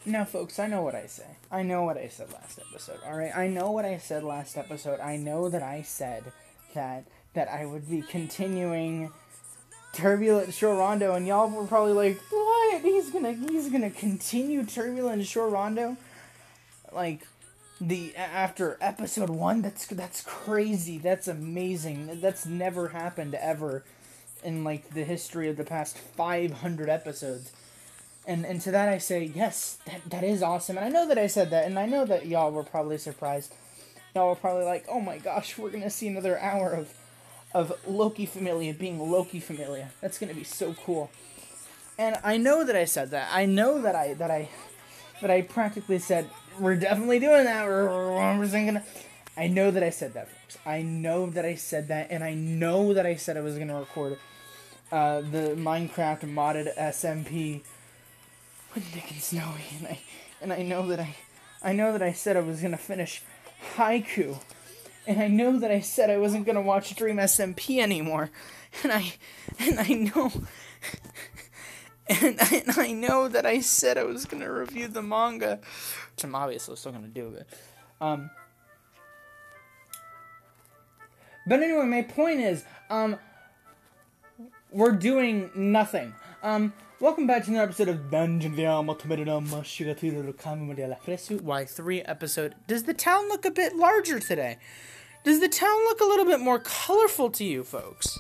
Now, folks, I know what I say. I know what I said last episode, alright? I know what I said last episode. I know that I said that I would be continuing Turbulent Shore Rondo, and y'all were probably like, what? He's gonna continue Turbulent Shore Rondo? Like, after episode 1? That's crazy. That's amazing. That's never happened ever in, like, the history of the past 500 episodes. And to that I say, yes, that is awesome. And I know that I said that, and I know that y'all were probably surprised. Y'all were probably like, oh my gosh, we're gonna see another hour of Loki Familia being Loki Familia. That's gonna be so cool. And I know that I said that. I know that I practically said, we're definitely doing that. We're 100% gonna... I know that I said that, folks. I know that I said that, and I know that I said I was gonna record the Minecraft modded SMP with Dick and Snowy, and I know that I said I was gonna finish Haiku, and I know that I said I wasn't gonna watch Dream SMP anymore, and I know, and I know that I said I was gonna review the manga, which I'm obviously still gonna do, but anyway, my point is, we're doing nothing. Welcome back to another episode of To Memoria Freese Y3 episode. Does the town look a bit larger today? Does the town look a little bit more colorful to you folks?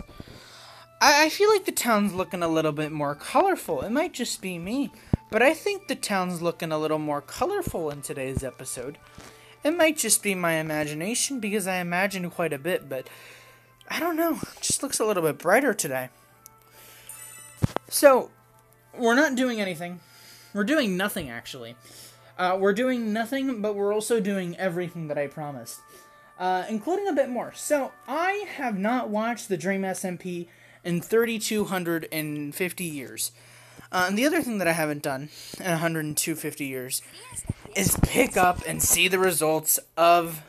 I feel like the town's looking a little bit more colorful. It might just be me, but I think the town's looking a little more colorful in today's episode. It might just be my imagination, because I imagined quite a bit, but I don't know. It just looks a little bit brighter today. So, we're not doing anything. We're doing nothing, actually. We're doing nothing, but we're also doing everything that I promised. Including a bit more. So, I have not watched the Dream SMP in 3,250 years. And the other thing that I haven't done in 150 years is pick up and see the results of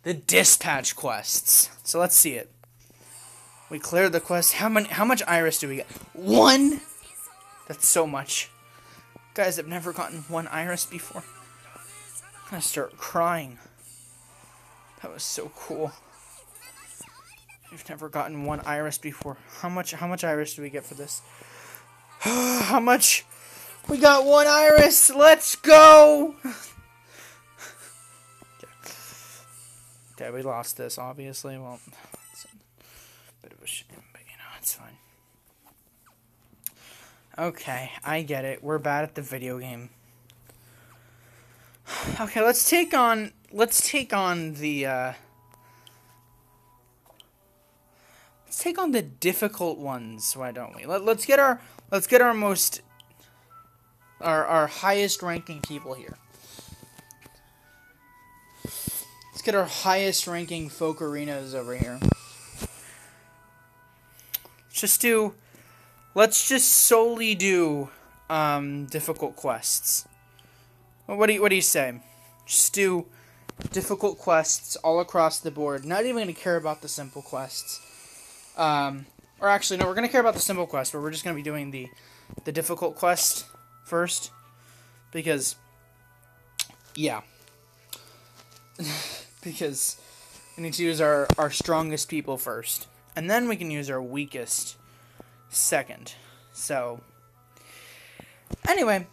the dispatch quests. So, let's see it. We cleared the quest. How much iris do we get? 1? That's so much. Guys, I've never gotten 1 iris before. I'm gonna start crying. That was so cool. You've never gotten 1 iris before. How much iris do we get for this? How much? We got 1 iris. Let's go. Okay, we lost this, obviously. Well, it's a bit of a shame, but it's fine. Okay, I get it. We're bad at the video game. Okay, let's take on the difficult ones, why don't we? Let's get our highest ranking people here. Let's get our highest ranking folk arenas over here. Let's just solely do difficult quests. What do you say? Just do difficult quests all across the board. Not even gonna care about the simple quests. Or actually, no, we're gonna care about the simple quest, but we're just gonna be doing the difficult quest first, because yeah, because we need to use our strongest people first, and then we can use our weakest second. So anyway,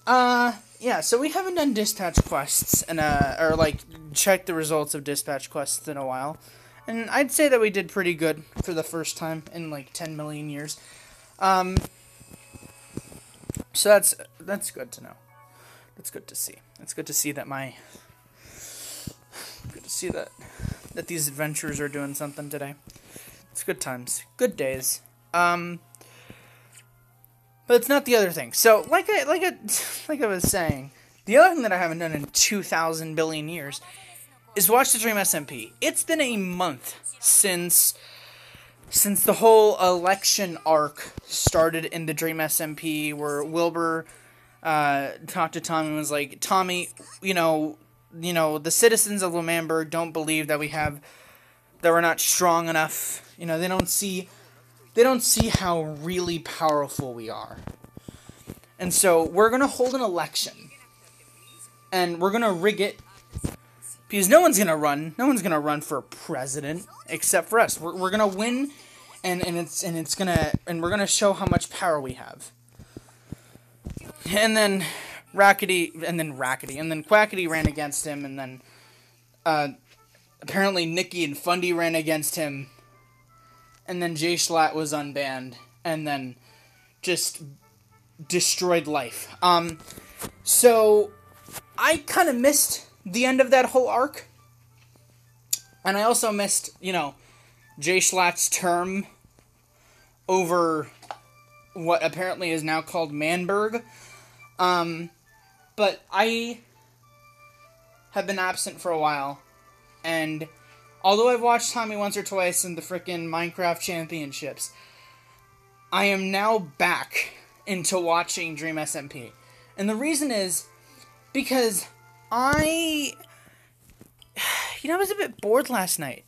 yeah, so we haven't done dispatch quests or checked the results of dispatch quests in a while, and I'd say that we did pretty good for the first time in 10 million years. So that's good to know. That's good to see. It's good to see that that these adventurers are doing something today. It's good times, good days. But it's not the other thing. So, like I was saying, the other thing that I haven't done in 2,000 billion years is watch the Dream SMP. It's been a month since the whole election arc started in the Dream SMP, where Wilbur talked to Tommy and was like, Tommy, the citizens of Lemamberg don't believe that we're not strong enough. They don't see how really powerful we are. And so we're going to hold an election. And we're going to rig it. Because no one's going to run. No one's going to run for president except for us. We're going to win, and we're going to show how much power we have. And then Quackity ran against him, and then apparently Nikki and Fundy ran against him. And then Jay Schlatt was unbanned, and then just destroyed life. So I kind of missed the end of that whole arc. And I also missed, Jay Schlatt's term over what apparently is now called Manberg. But I have been absent for a while, and although I've watched Tommy once or twice in the frickin' Minecraft Championships, I am now back into watching Dream SMP. And the reason is because I was a bit bored last night.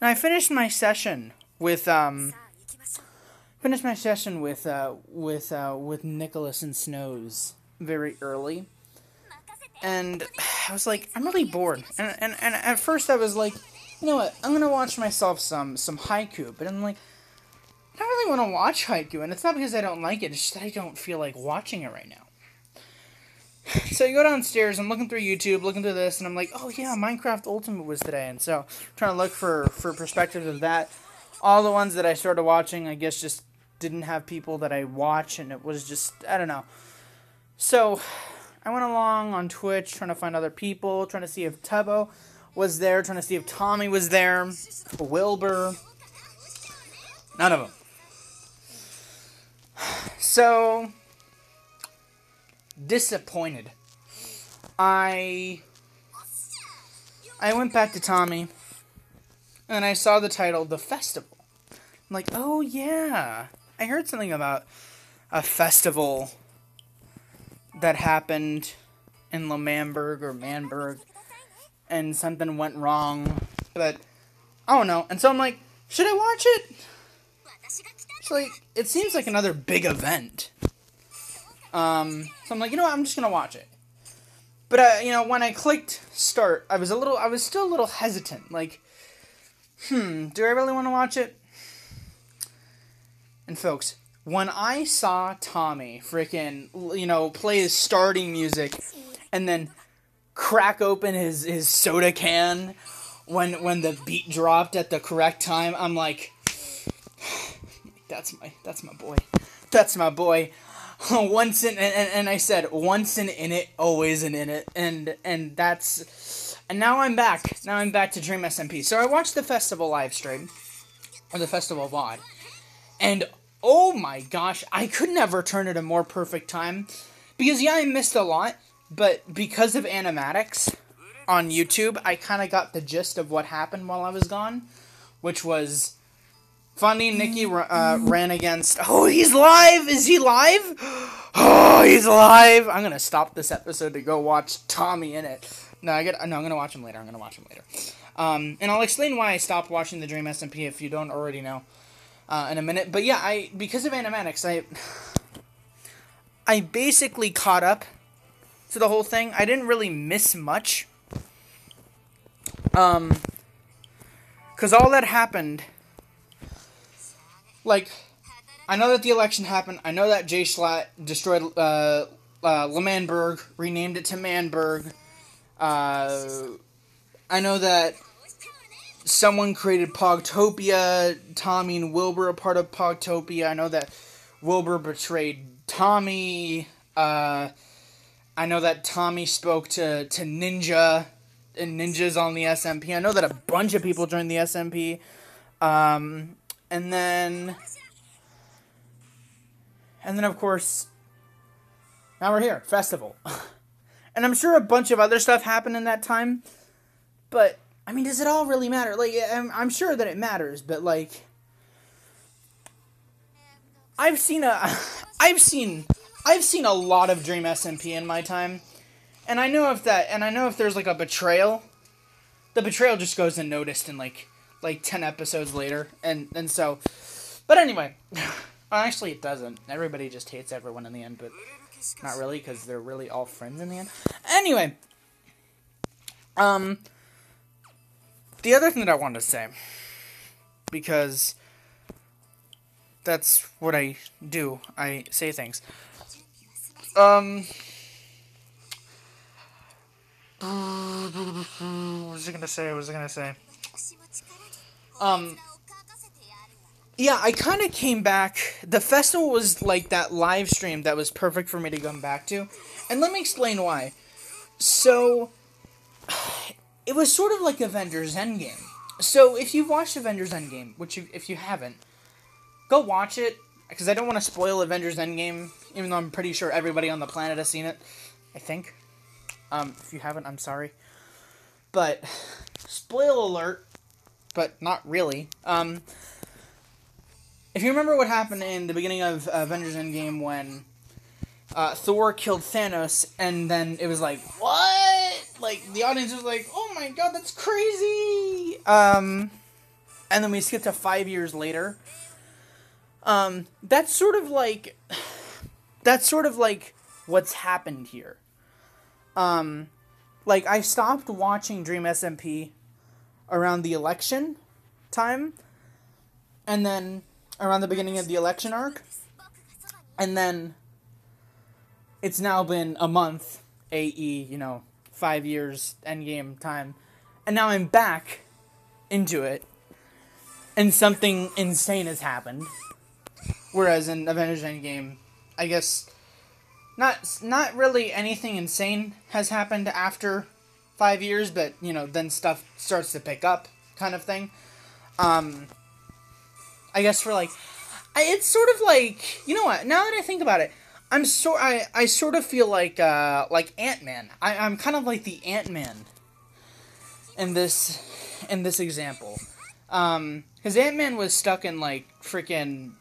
And I finished my session with Nicholas and Snows very early. And I was like, I'm really bored. And at first I was like, you know what, I'm going to watch myself some haiku. But I'm like, I don't really want to watch haiku. And it's not because I don't like it, it's just that I don't feel like watching it right now. So you go downstairs, I'm looking through YouTube, looking through this, and I'm like, oh yeah, Minecraft Ultimate was today. And so I'm trying to look for perspectives of that. All the ones that I started watching, I guess, just didn't have people that I watch, and it was just, I don't know. So I went along on Twitch, trying to find other people, trying to see if Tubbo was there, trying to see if Tommy was there, Wilbur. None of them. So disappointed. I went back to Tommy, and I saw the title, The Festival. I'm like, oh yeah, I heard something about a festival that happened in Manberg or Manberg, and something went wrong, but I don't know. And so I'm like, should I watch it? It's like, it seems like another big event. So I'm like, I'm just gonna watch it. But when I clicked start, I was still a little hesitant. Like, do I really want to watch it? And folks, when I saw Tommy freaking, play his starting music and then crack open his soda can when the beat dropped at the correct time, I'm like, that's my boy. That's my boy. Once in, and I said, once in it, always in it. And now I'm back. Now I'm back to Dream SMP. So I watched the festival live stream, or the festival VOD, and oh my gosh, I could never turn it a more perfect time. Because yeah, I missed a lot, but because of animatics on YouTube, I kind of got the gist of what happened while I was gone, which was Funny and Nikki ran against... Oh, he's live! Is he live? Oh, he's live! I'm gonna stop this episode to go watch Tommy in it. No, I'm gonna watch him later. And I'll explain why I stopped watching the Dream SMP if you don't already know in a minute. But yeah, because of animatics, I basically caught up to the whole thing. I didn't really miss much. Because all that happened... Like, I know that the election happened. I know that Jay Schlatt destroyed Manberg, renamed it to Manberg. I know that someone created Pogtopia. Tommy and Wilbur are part of Pogtopia. I know that Wilbur betrayed Tommy. I know that Tommy spoke to Ninja, and Ninja's on the SMP. I know that a bunch of people joined the SMP. And then, of course, now we're here, festival. And I'm sure a bunch of other stuff happened in that time, but, I mean, does it all really matter? Like, I'm sure that it matters, but, like, I've seen a lot of Dream SMP in my time, and I know if there's, like, a betrayal, the betrayal just goes unnoticed in, like 10 episodes later, and so, but anyway, Well, actually, it doesn't. Everybody just hates everyone in the end, but not really, because they're really all friends in the end. Anyway, the other thing that I wanted to say, because that's what I do. I say things. What was I gonna say? Yeah, I kind of came back. The festival was like that live stream that was perfect for me to come back to. And let me explain why. So, it was sort of like Avengers Endgame. So, if you've watched Avengers Endgame, if you haven't, go watch it. Because I don't want to spoil Avengers Endgame, even though I'm pretty sure everybody on the planet has seen it. I think. If you haven't, I'm sorry. But, spoil alert, but not really. If you remember what happened in the beginning of Avengers Endgame when Thor killed Thanos, and then it was like, what? Like, the audience was like, oh my god, that's crazy! And then we skip to 5 years later. That's sort of like what's happened here. Like, I stopped watching Dream SMP around the election time, and then around the beginning of the election arc, and then it's now been a month, AE, 5 years, endgame time, and now I'm back into it, and something insane has happened, whereas in Avengers Endgame, I guess, not really anything insane has happened after 5 years, but, then stuff starts to pick up, kind of thing. I guess it's sort of like, you know what, now that I think about it, I sort of feel like Ant-Man. I'm kind of like the Ant-Man in this example. Because Ant-Man was stuck in, like, freaking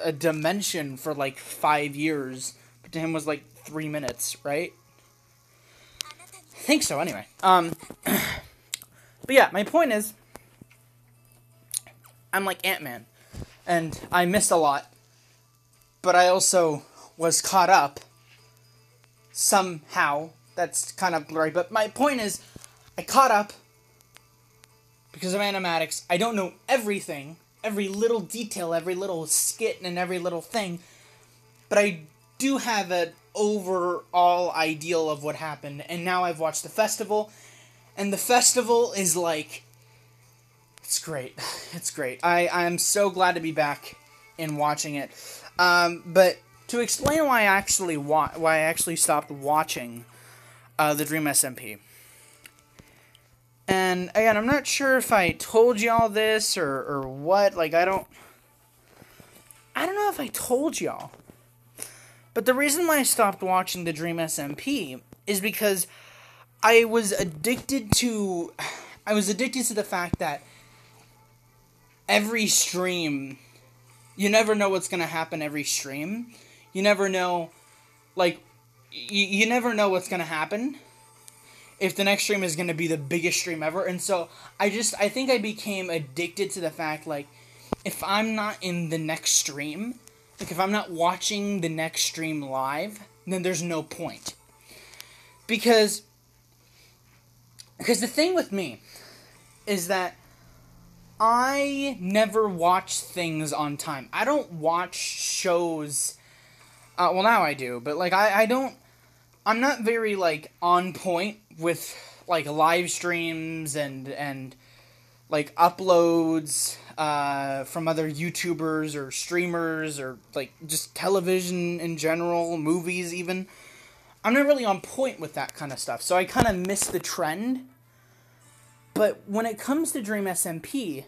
a dimension for, like, 5 years, but to him was, like, 3 minutes, right? I think so, anyway. But yeah, my point is, I'm like Ant-Man, and I missed a lot, but I also was caught up somehow. That's kind of blurry, but my point is, I caught up because of animatics. I don't know everything, every little detail, every little skit, and every little thing, but I do have an overall ideal of what happened, and now I've watched the festival, and the festival is like, it's great. It's great. I'm so glad to be back and watching it. But to explain why I actually stopped watching the Dream SMP. And again, I'm not sure if I told y'all this or what. Like, I don't know if I told y'all. But the reason why I stopped watching the Dream SMP is because I was addicted to the fact that every stream, you never know what's going to happen every stream. You never know, like, you never know what's going to happen if the next stream is going to be the biggest stream ever. And so, I think I became addicted to the fact, like, if I'm not in the next stream, like, if I'm not watching the next stream live, then there's no point. Because the thing with me is that I never watch things on time. I don't watch shows, well, now I do, but, like, I'm not very, like, on point with, like, live streams and like, uploads, from other YouTubers or streamers or, like, just television in general, movies even. I'm not really on point with that kind of stuff, so I kind of miss the trend. But when it comes to Dream SMP,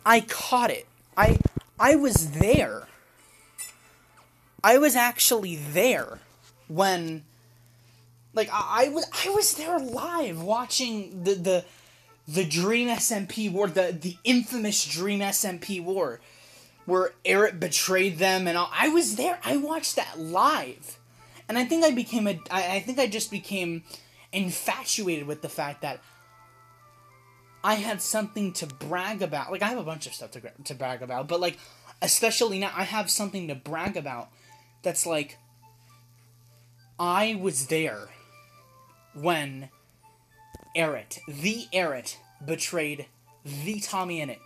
I caught it. I was there. I was actually there when, like, I was there live watching the Dream SMP war, the infamous Dream SMP war, where Eric betrayed them and all. I was there. I watched that live, and I think I just became infatuated with the fact that I had something to brag about. Like, I have a bunch of stuff to brag about, but, like, especially now, I have something to brag about that's, like, I was there when the Eret, betrayed the Tommy Innit,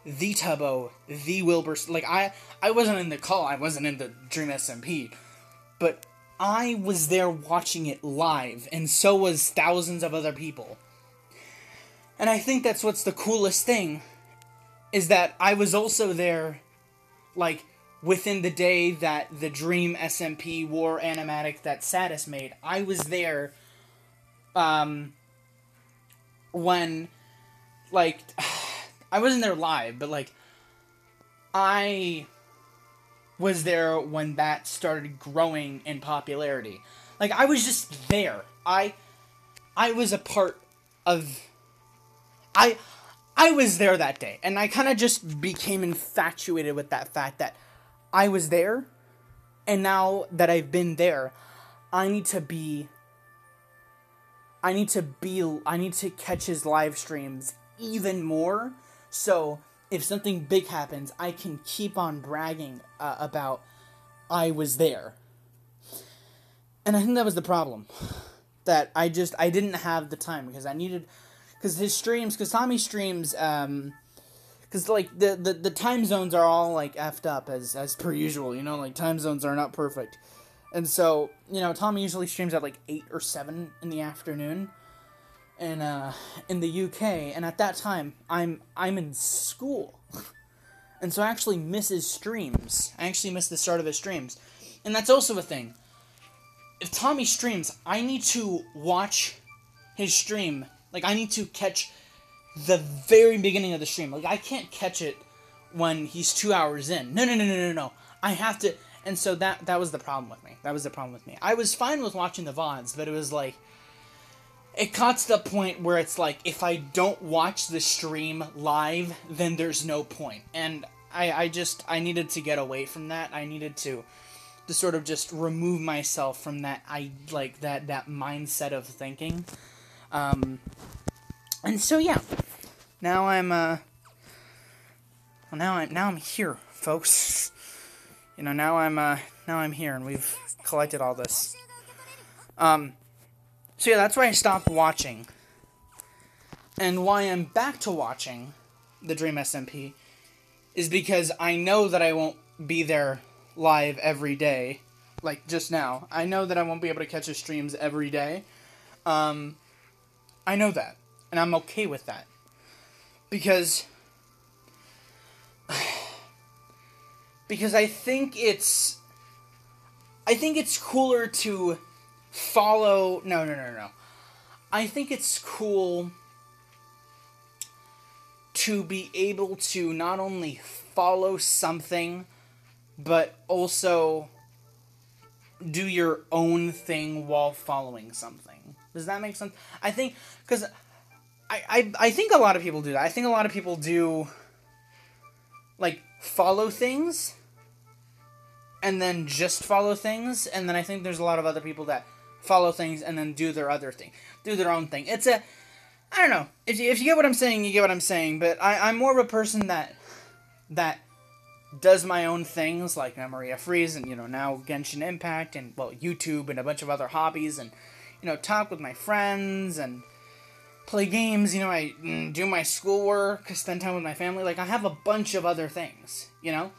the Tubbo, the Wilbur. Like, I wasn't in the call, I wasn't in the Dream SMP, but I was there watching it live, and so was thousands of other people. And I think that's what's the coolest thing, is that I was also there, like, within the day that the Dream SMP War animatic that Satis made. I was there, when, like, I wasn't there live, but, like, I was there when that started growing in popularity. Like, I was just there. I was a part of... I was there that day, and I kind of just became infatuated with that fact that I was there, and now that I've been there, I need to catch his live streams even more, so if something big happens, I can keep on bragging about I was there. And I think that was the problem, that I didn't have the time, because Tommy's streams, because, like, the time zones are all, like, effed up, as per usual, you know, like, time zones are not perfect. And so, you know, Tommy usually streams at, like, 8 or 7 in the afternoon, and, in the UK, and at that time, I'm in school. And so I actually miss his streams. I actually miss the start of his streams. And that's also a thing. If Tommy streams, I need to watch his stream. Like, I need to catch the very beginning of the stream. Like, I can't catch it when he's 2 hours in. No. I have to... And so that was the problem with me. I was fine with watching the VODs, but it was like... It got to the point where it's like, if I don't watch the stream live, then there's no point. And I needed to get away from that. I needed to sort of just remove myself from that, that mindset of thinking. And so, yeah. Now I'm here, folks. You know, now I'm here, and we've collected all this. So yeah, that's why I stopped watching. And why I'm back to watching the Dream SMP is because I know that I won't be there live every day, like just now. I know that I won't be able to catch his streams every day. I know that, and I'm okay with that. Because I think it's cooler to follow... No. I think it's cool to be able to not only follow something, but also do your own thing while following something. Does that make sense? I think, because I think a lot of people do that. I think a lot of people do, like, follow things, and then just follow things, and then I think there's a lot of other people that follow things and then do their other thing, do their own thing. It's I don't know. If you get what I'm saying, you get what I'm saying, but I'm more of a person that does my own things, like Memoria Freeze, and, you know, now Genshin Impact, and, well, YouTube, and a bunch of other hobbies, and, you know, talk with my friends, and play games, you know, I do my schoolwork, spend time with my family. Like, I have a bunch of other things, you know?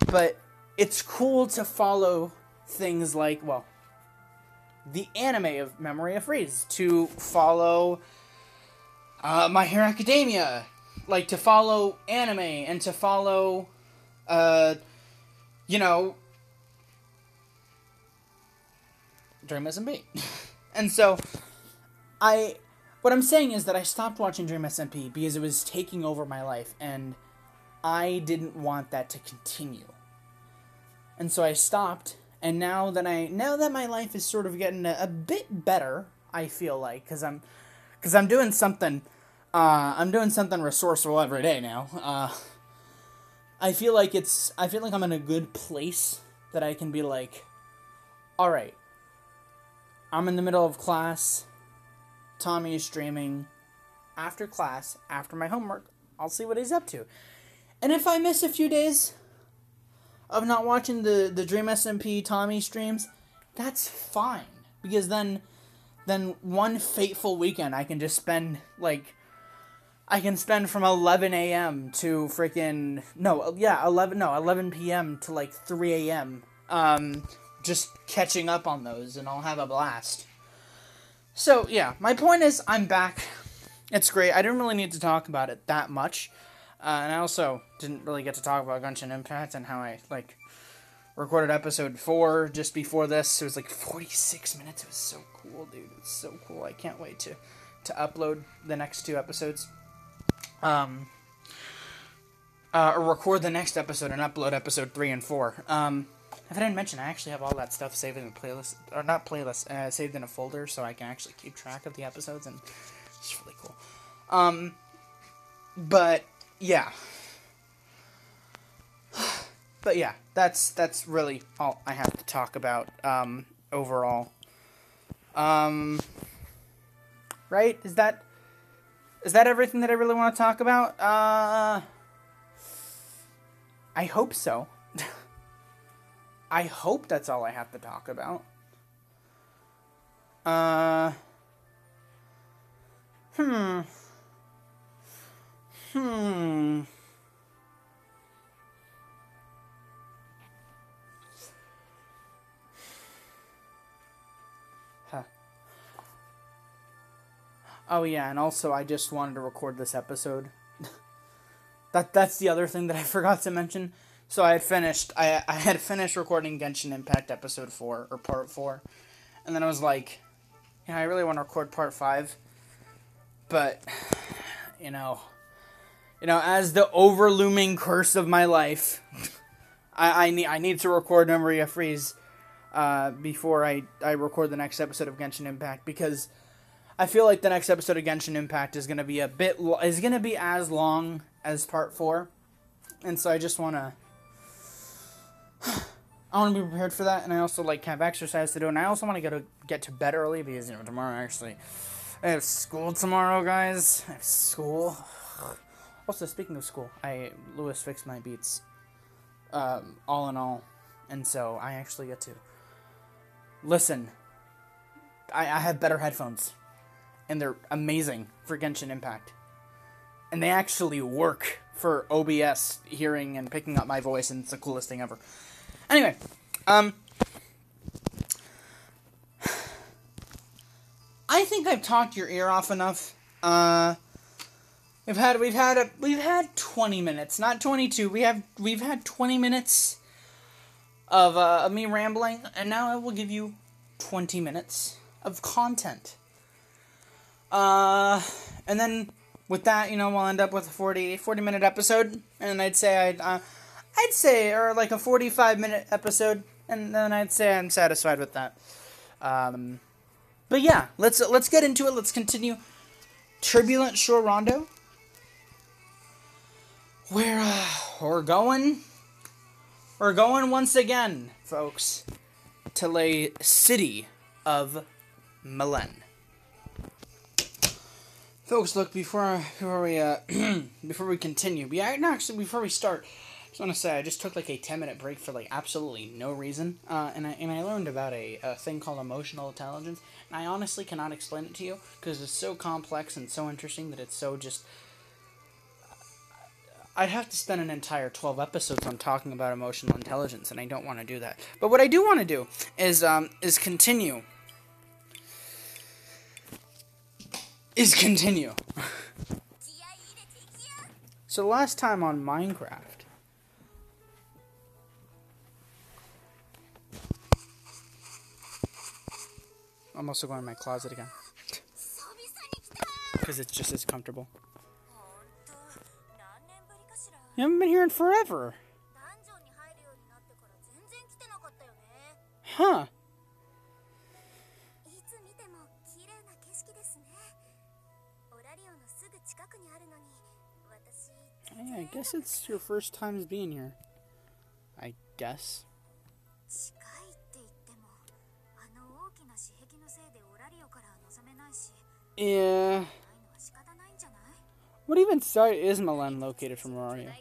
But it's cool to follow things like, well, the anime of Memoria Freeze, to follow My Hero Academia, like, to follow anime, and to follow, you know, Dream SMP. And so, what I'm saying is that I stopped watching Dream SMP because it was taking over my life, and I didn't want that to continue. And so I stopped, and now that my life is sort of getting a bit better, I feel like, because I'm doing something resourceful every day now. I feel like I'm in a good place that I can be like, all right, I'm in the middle of class, Tommy is streaming, after class, after my homework, I'll see what he's up to. And if I miss a few days of not watching the Dream SMP Tommy streams, that's fine. Because then one fateful weekend I can just spend, like, I can spend from 11 a.m. to freaking, 11 p.m. to, like, 3 a.m. Just catching up on those, and I'll have a blast. So, yeah, my point is, I'm back. It's great. I didn't really need to talk about it that much. And I also didn't really get to talk about Genshin Impact and how I, like, recorded episode 4 just before this. It was, like, 46 minutes. It was so cool, dude. It was so cool. I can't wait to upload the next 2 episodes. Or record the next episode and upload episode 3 and 4. If I didn't mention, I actually have all that stuff saved in a playlist, or not playlist, saved in a folder, so I can actually keep track of the episodes, and it's really cool. But yeah, that's really all I have to talk about overall. Right? Is that everything that I really want to talk about? I hope so. I hope that's all I have to talk about. Oh yeah, and also I just wanted to record this episode. That's the other thing that I forgot to mention. So I had finished recording Genshin Impact episode 4, or part 4. And then I was like, yeah, I really want to record part 5. But, you know, as the overlooming curse of my life, I need to record Memoria Freeze before I record the next episode of Genshin Impact, because I feel like the next episode of Genshin Impact is going to be as long as part 4. And so I just want to be prepared for that, and I also like have exercise to do, and I also want to get to bed early because tomorrow actually I have school tomorrow, guys. I have school. Also, speaking of school, Lewis fixed my beats, all in all, and so I actually get to listen. I have better headphones, and they're amazing for Genshin Impact, and they actually work for OBS hearing and picking up my voice, and it's the coolest thing ever. Anyway, I think I've talked your ear off enough. We've had 20 minutes, not 22. We've had 20 minutes of me rambling, and now I will give you 20 minutes of content. And then with that, we'll end up with a 40-minute episode, and I'd say or like a 45-minute episode, and then I'd say I'm satisfied with that. But yeah, let's get into it. Let's continue. Turbulent Shore Rondo. We're going once again, folks, to the city of Melen. Folks, look, before we continue, before we start, I just want to say I just took like a 10-minute break for like absolutely no reason, and I learned about a thing called emotional intelligence, and I honestly cannot explain it to you because it's so complex and so interesting that it's so just. I'd have to spend an entire 12 episodes on talking about emotional intelligence, and I don't want to do that. But what I do want to do is continue. So last time on Minecraft, I'm also going in my closet again because it's just as comfortable. You haven't been here in forever. Huh. Yeah, I guess it's your first time being here. I guess. Yeah. What even side is Melen located from Auraria?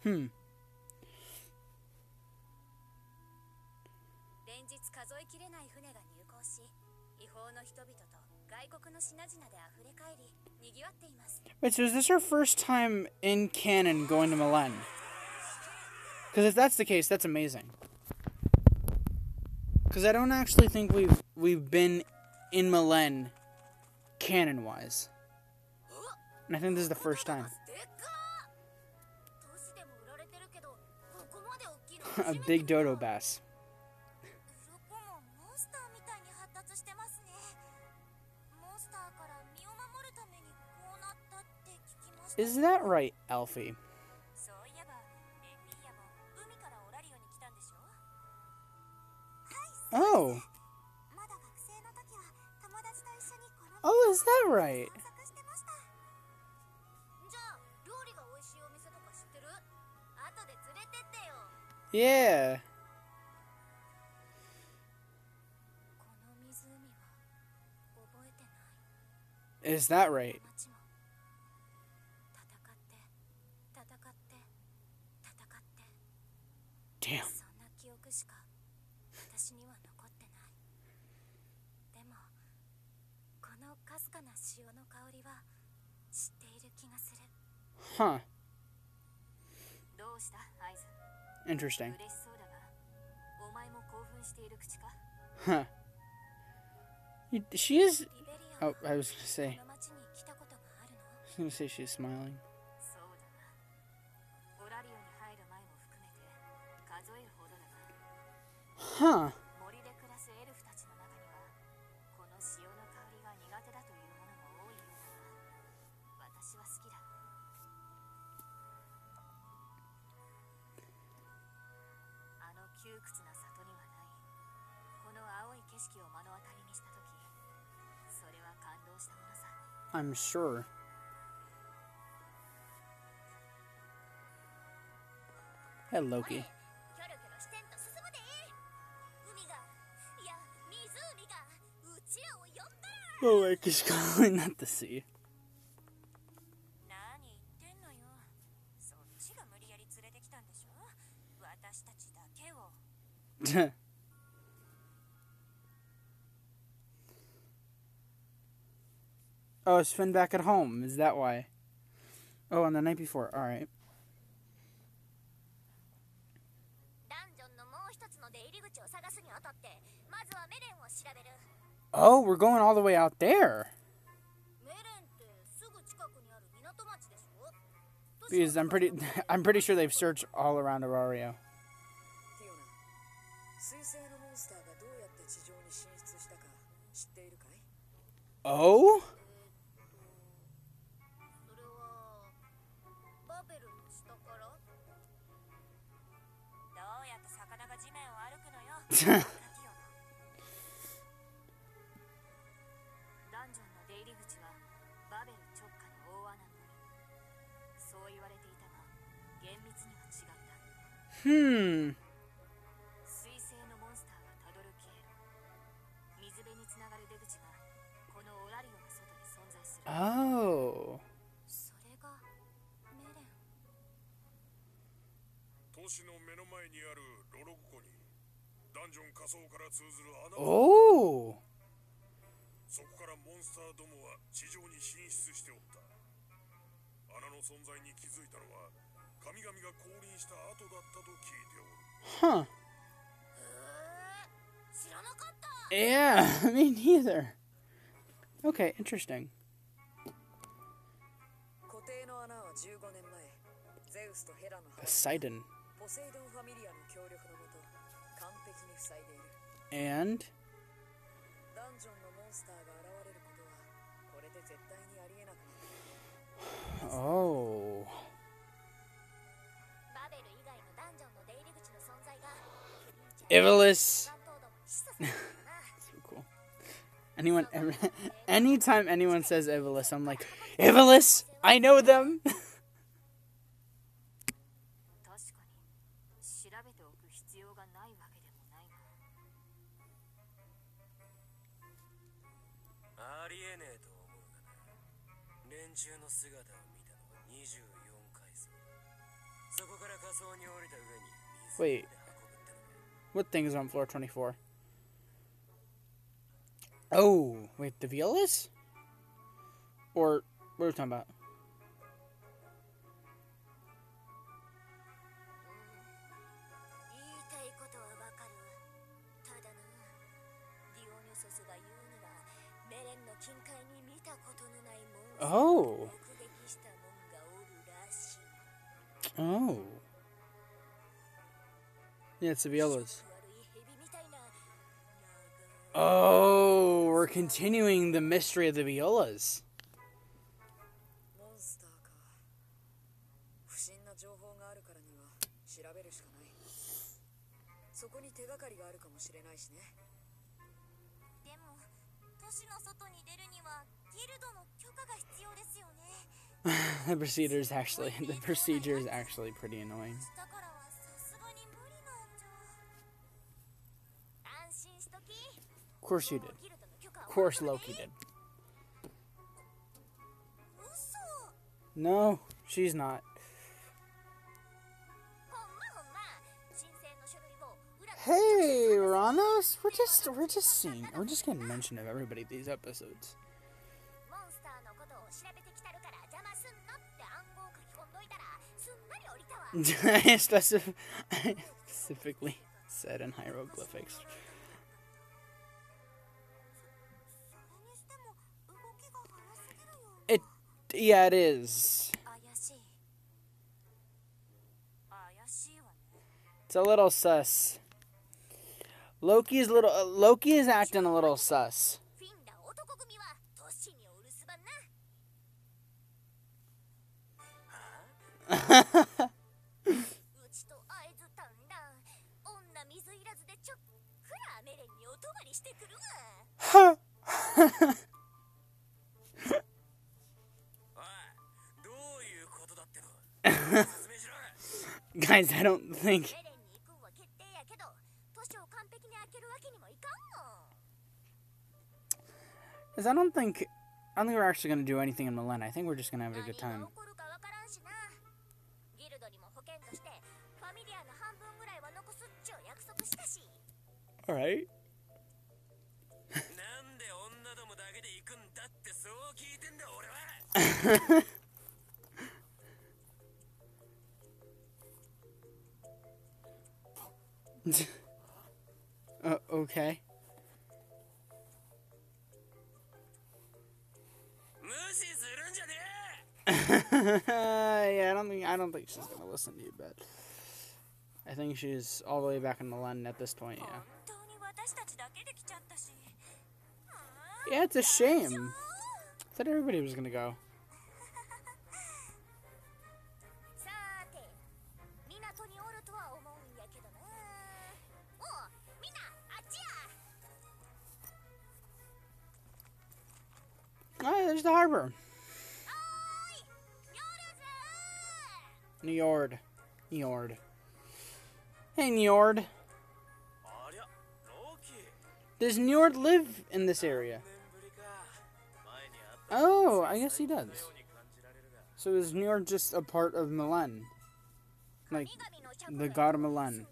Hmm. Wait, so is this her first time in canon going to Melen? Because if that's the case, that's amazing. Because I don't actually think we've been in Melen canon-wise. And I think this is the first time. A big dodo bass. Is that right, Alfie? Oh. Oh, is that right? Yeah. Is that right? Damn. Huh. Interesting. Huh. She is... Oh, I was gonna say she's smiling. Huh. I'm sure. Hey, Loki. Oh, wait, she's calling at the sea. Oh, it's Finn back at home. Is that why? Oh, on the night before. Alright. Oh, we're going all the way out there. Because I'm pretty sure they've searched all around Auraria. Oh? Hmm. Oh. Oh. Huh. Yeah, me neither. Okay, interesting. Poseidon. And? Oh. Violas. So cool. Anytime anyone says Violas, I'm like, Violas, I know them. Wait. What thing is on floor 24? Oh, wait, the Violas? Or, what are we talking about? Oh. Oh. Yeah, it's the Violas. Oh, we're continuing the mystery of the Violas. The procedure is actually pretty annoying. Of course you did. Of course Loki did. No, she's not. Hey, Ranos, we're just getting mention of everybody these episodes. I specifically said in hieroglyphics. Yeah, it is. It's a little sus. Loki is acting a little sus. Guys, I don't think we're actually going to do anything in Melen. I think we're just going to have a good time. Alright. Okay. Yeah, I don't think she's gonna listen to you, but I think she's all the way back in Melen at this point, yeah. Yeah, it's a shame. I thought everybody was gonna go. Oh, there's the harbor. Njord. Njord. Hey, Njord. Does Njord live in this area? Oh, I guess he does. So is Njord just a part of Melen? Like, the god of Melen.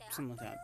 Something like that.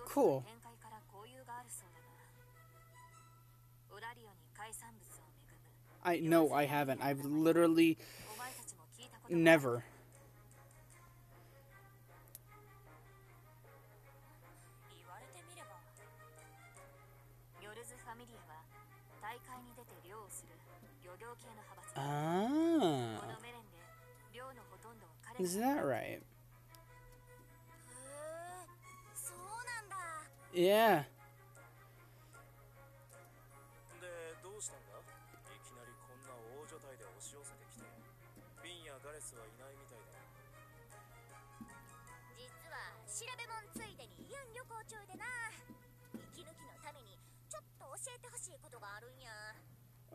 Cool. No, I haven't. I've literally never. Ah. Is that right? Yeah.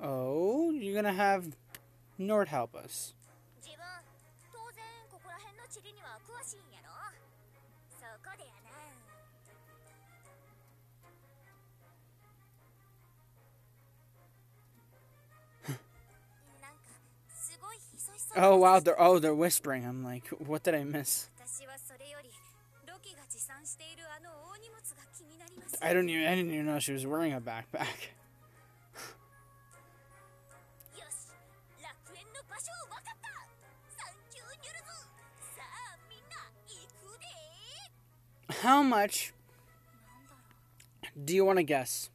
Oh, you're gonna have Njord help us. Oh wow, they're whispering. I'm like, what did I miss? I didn't even know she was wearing a backpack. How much do you want to guess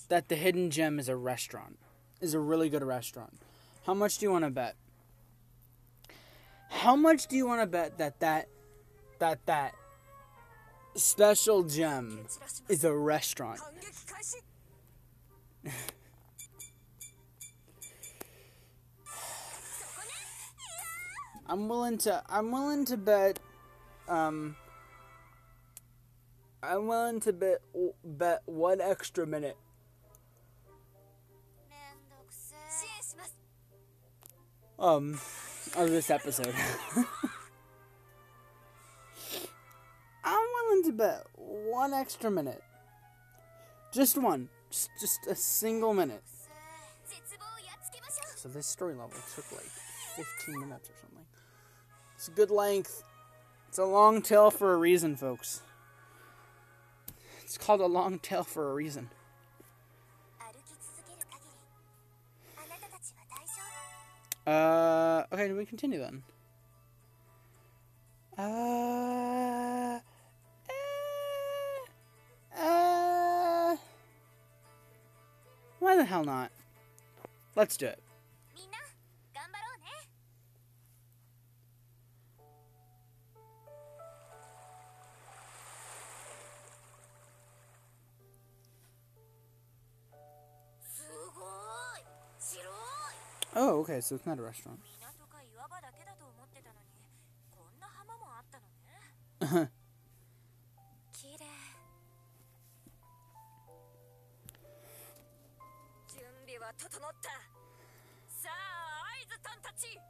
that the hidden gem is a restaurant? Is a really good restaurant? How much do you want to bet? How much do you want to bet that special gem is a restaurant? I'm willing to bet I'm willing to bet 1 extra minute. Of this episode. I'm willing to bet 1 extra minute. Just one. Just a single minute. So this story level took like 15 minutes or something. It's a good length. It's a long tail for a reason, folks. It's called a long tail for a reason. Okay, do we continue then? Why the hell not? Let's do it. Oh, okay, so it's not a restaurant.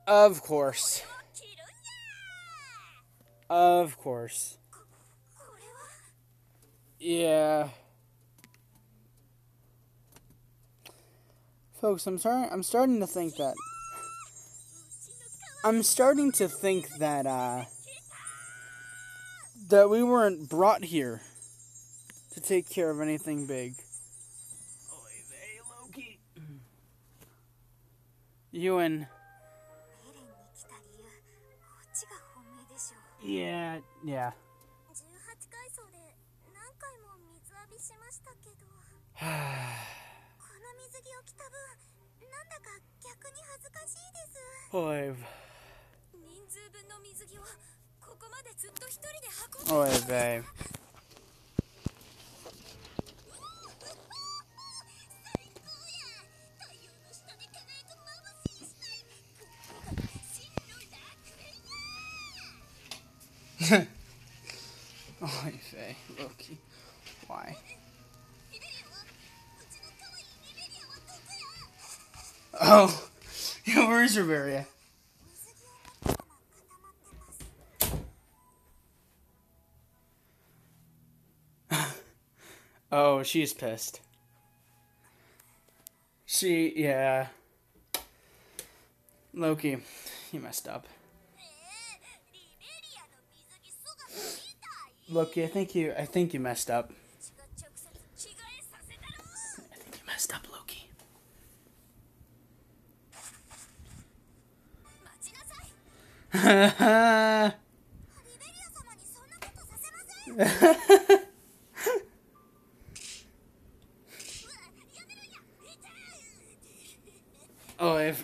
Of course. Of course. Yeah. Folks, I'm starting to think that that we weren't brought here to take care of anything big. Loki. Ewan. Yeah. Oi, babe. Oi, babe. Loki. Why? Oh. Yeah, where's Riveria? Oh, she's pissed. Yeah. Loki, you messed up. Loki, I think you messed up. I think you messed up, Loki. Oh, if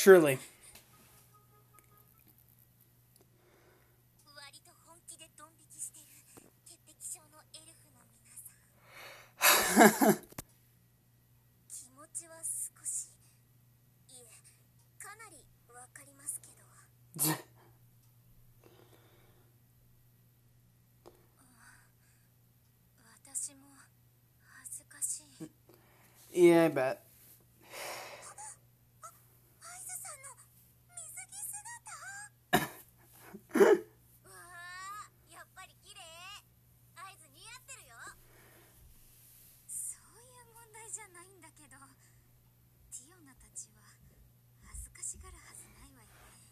Truly. Yeah, I bet.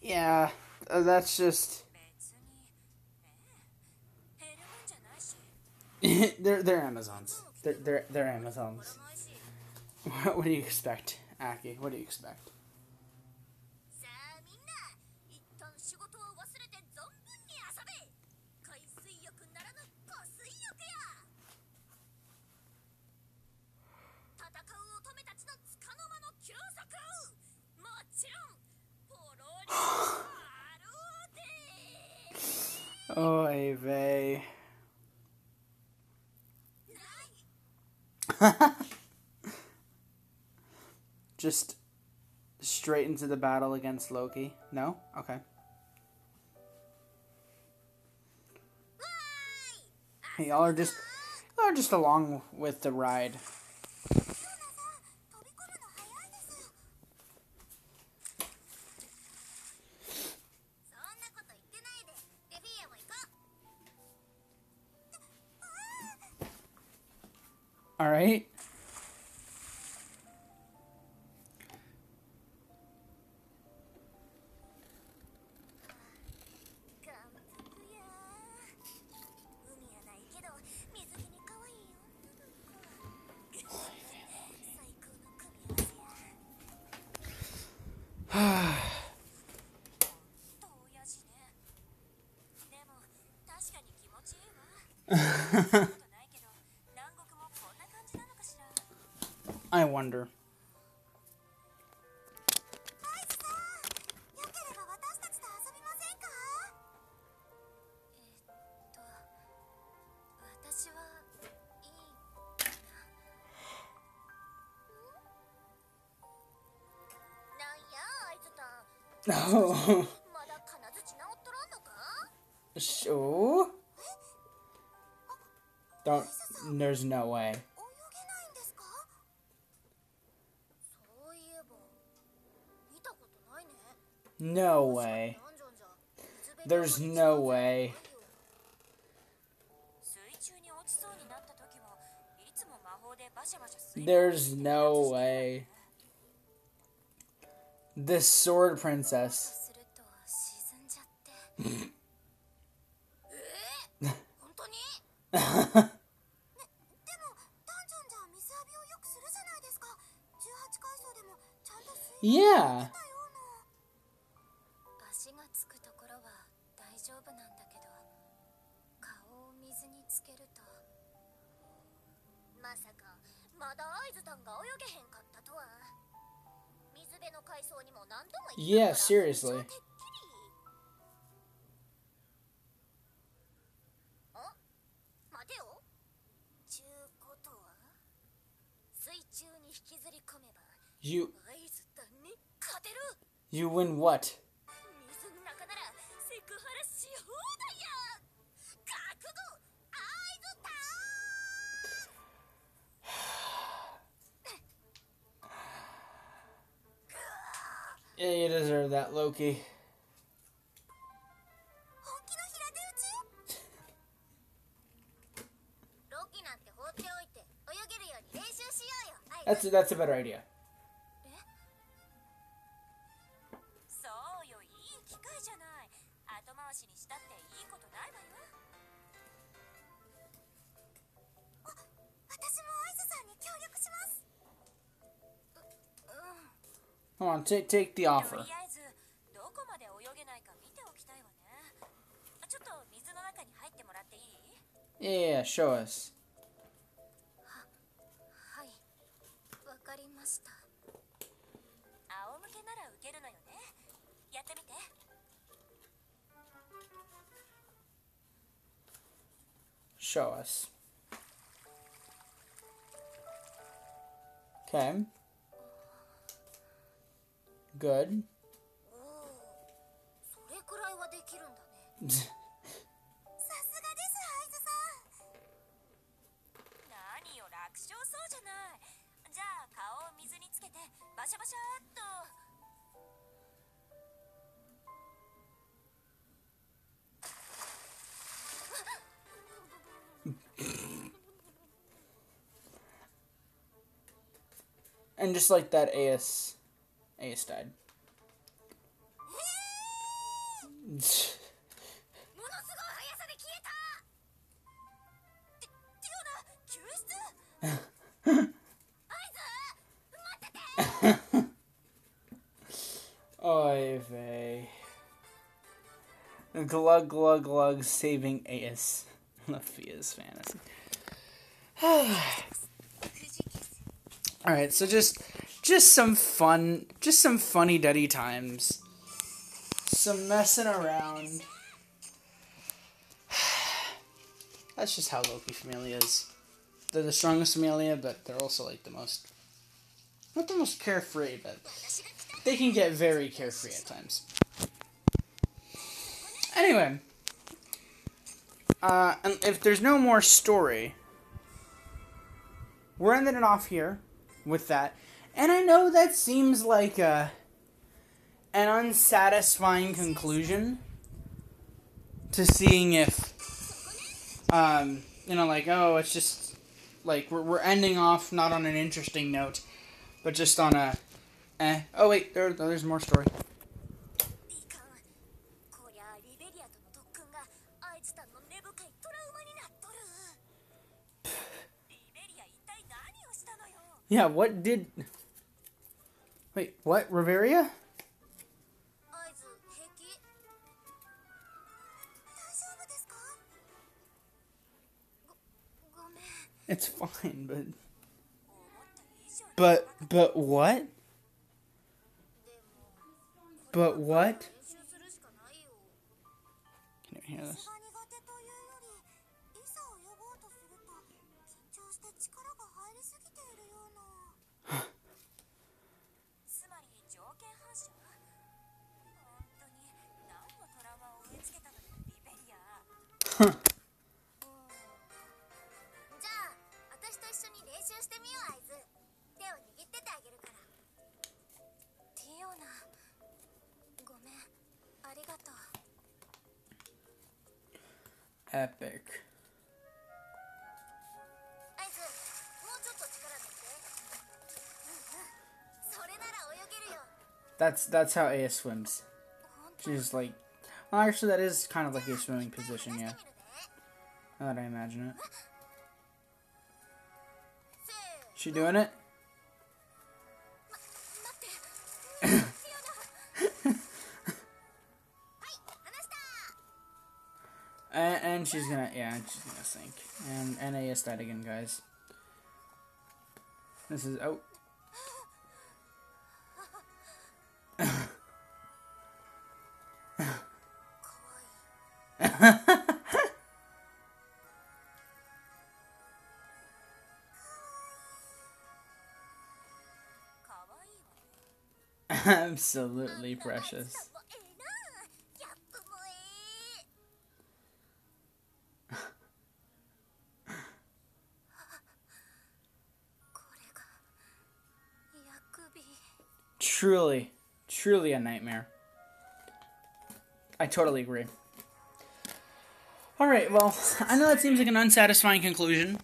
Yeah, that's just... they're Amazons. They're Amazons. What do you expect, Aki? What do you expect? Oy vey. Just straight into the battle against Loki? No? Okay. Hey, y'all are just along with the ride. All right. I wonder. Oh. Sure. Don't. There's no way. No way. There's no way. There's no way. This sword princess. Yeah. Yeah, seriously. You win what? Yeah, you deserve that, Loki. That's a better idea. Come on, take the offer. Yeah, show us. Show us. Okay. Good. And just like that, Ace died. Oy vey. Glug glug glug saving Ace. Lefia's fantasy. Alright, so just some funny duddy times. Some messing around. That's just how Loki Familia is. They're the strongest Familia, but they're also like the most, not the most carefree, but they can get very carefree at times. Anyway, and if there's no more story, we're ending it off here with that. And I know that seems like an unsatisfying conclusion to seeing if, like, oh, it's just, like, we're ending off not on an interesting note, but just on a, oh wait, there's more story. Yeah, what did... Wait, what? Riveria? It's fine, but what? But what? Can you hear this? Huh. Epic. That's how Aya swims. She's like, well, actually, that is kind of like a swimming position, yeah. Now that I imagine it. She doing it? and she's gonna, she's gonna sink. And AS died again, guys. This is, oh. Absolutely precious. Truly a nightmare. I totally agree. Alright, well, I know that seems like an unsatisfying conclusion.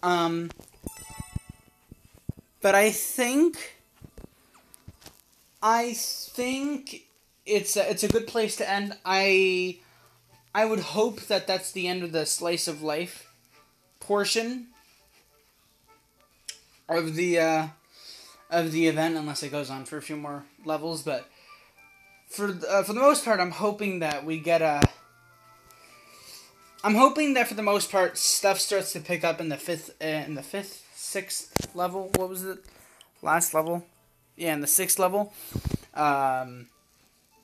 But I think it's a good place to end. I would hope that that's the end of the slice of life portion of the event, unless it goes on for a few more levels. But for the most part, I'm hoping that we get a. I'm hoping that for the most part, stuff starts to pick up in the fifth, sixth level. What was it? Last level? yeah, in the 6th level. But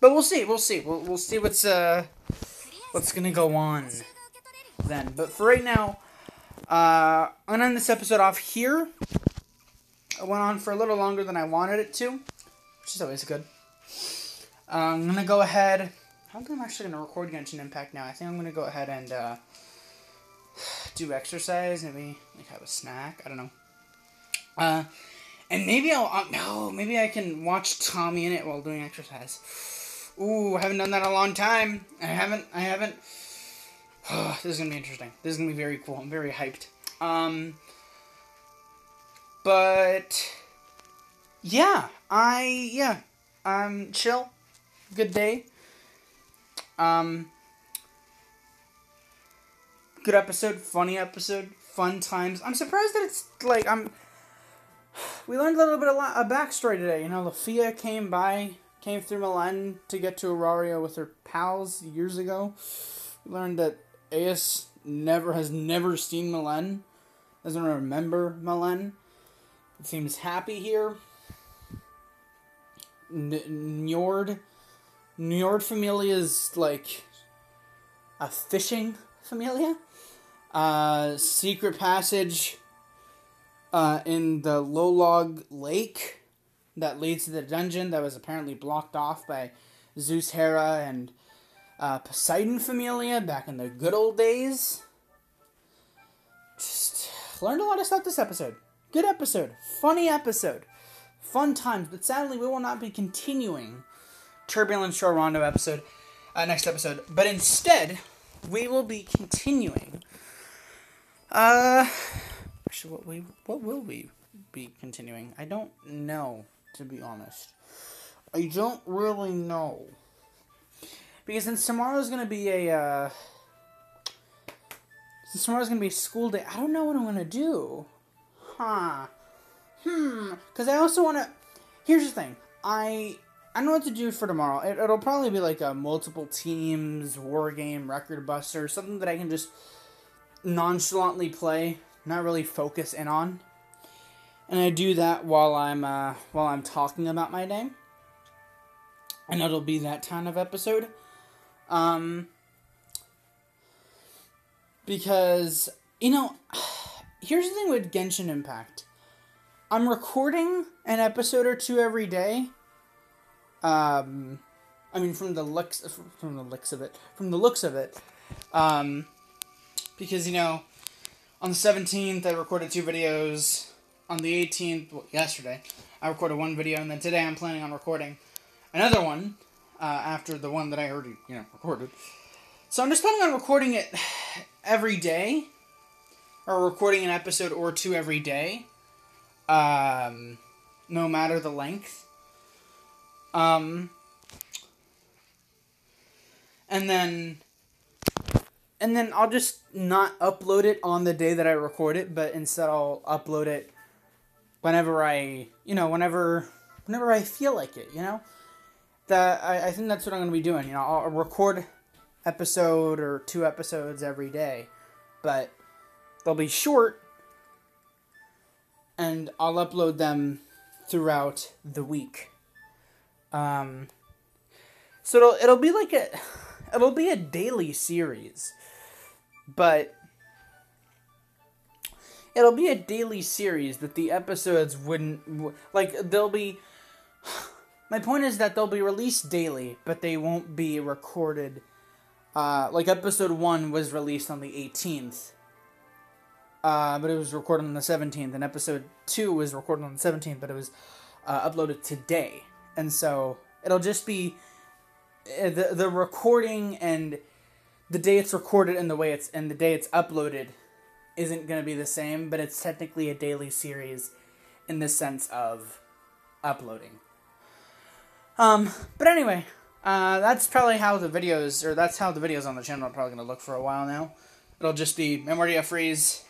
we'll see. We'll see. We'll see what's gonna go on then. But for right now, I'm gonna end this episode off here. It went on for a little longer than I wanted it to, which is always good. I'm gonna go ahead. I don't think I'm actually gonna record Genshin Impact now. I think I'm gonna go ahead and do exercise. Maybe like have a snack. I don't know. And maybe maybe I can watch Tommy in it while doing exercise. Ooh, I haven't done that in a long time. I haven't. Oh, this is gonna be interesting. This is gonna be very cool. I'm very hyped. But yeah, chill. Good day. Good episode, funny episode, fun times. I'm surprised that it's like we learned a little bit of backstory today. You know, Lafia came through Melen to get to Auraria with her pals years ago. We learned that Aes has never seen Melen, doesn't remember Melen. It seems happy here. Njord familia is like a fishing familia. Secret passage in the Lolog lake that leads to the dungeon that was apparently blocked off by Zeus, Hera, and Poseidon familia back in the good old days. Just learned a lot of stuff this episode. Good episode. Funny episode. Fun times. But sadly, we will not be continuing Turbulent Shore Rondo next episode. But instead, we will be continuing. Actually, what will we be continuing? I don't know, to be honest. I don't really know. Because since tomorrow's gonna be a school day, I don't know what I'm gonna do. Because I also want to... Here's the thing. I know what to do for tomorrow. It'll probably be like a multiple teams, war game, record buster, something that I can just nonchalantly play, not really focus in on. And I do that while I'm talking about my day. And it'll be that kind of episode. Because, you know, here's the thing with Genshin Impact. I'm recording an episode or two every day. I mean, from the looks of it. Because, you know, on the 17th, I recorded 2 videos. On the 18th, yesterday, I recorded 1 video, and then today I'm planning on recording another one, after the one that I already, recorded. So I'm just planning on recording it every day, or recording an episode or 2 every day, no matter the length. And then I'll just not upload it on the day that I record it, but instead I'll upload it whenever I feel like it, I think that's what I'm going to be doing. I'll record episode or 2 episodes every day, but they'll be short, and I'll upload them throughout the week. So it'll be like it'll be a daily series, but it'll be a daily series that the episodes they'll be... My point is that they'll be released daily, but they won't be recorded. Like episode 1 was released on the 18th, but it was recorded on the 17th, and episode 2 was recorded on the 17th, but it was uploaded today. And so it'll just be the recording and the day it's recorded and the day it's uploaded isn't going to be the same, but it's technically a daily series in the sense of uploading. But anyway, that's probably how the videos on the channel are probably going to look for a while now. It'll just be Memoria Freeze,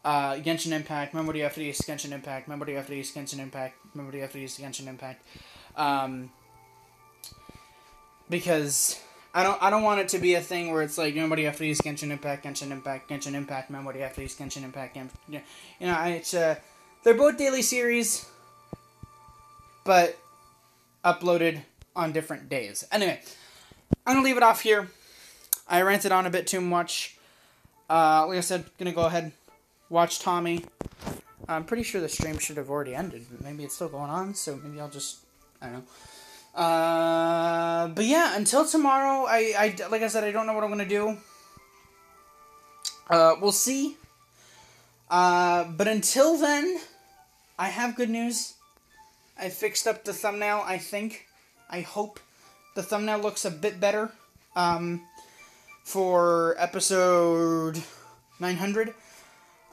Genshin Impact, Memoria Freeze, Genshin Impact, Memoria Freeze, Genshin Impact, Memoria Freeze, Genshin Impact. Because I don't want it to be a thing where it's like Memoria Freeze, Genshin Impact, Genshin Impact, Genshin Impact, Memoria Freeze, Genshin Impact, it's they're both daily series. but uploaded on different days. Anyway, I'm going to leave it off here. I ranted on a bit too much. Like I said, going to go ahead, watch Tommy. I'm pretty sure the stream should have already ended, but maybe it's still going on, so maybe I'll just, I don't know. But yeah, until tomorrow, I like I said, I don't know what I'm going to do. We'll see. But until then, I have good news. I fixed up the thumbnail, I think. I hope the thumbnail looks a bit better, for episode 900.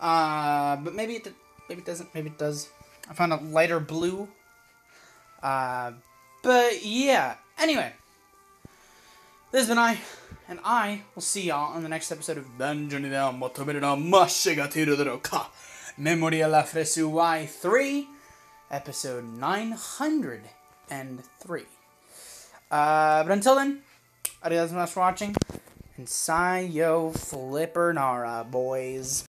But maybe it doesn't, maybe it does. I found a lighter blue. But yeah, anyway. This has been I, and I will see y'all on the next episode of To Memoria Freese Y3, episode 903. But until then, adios so much for watching, and sayo flipper nara, boys.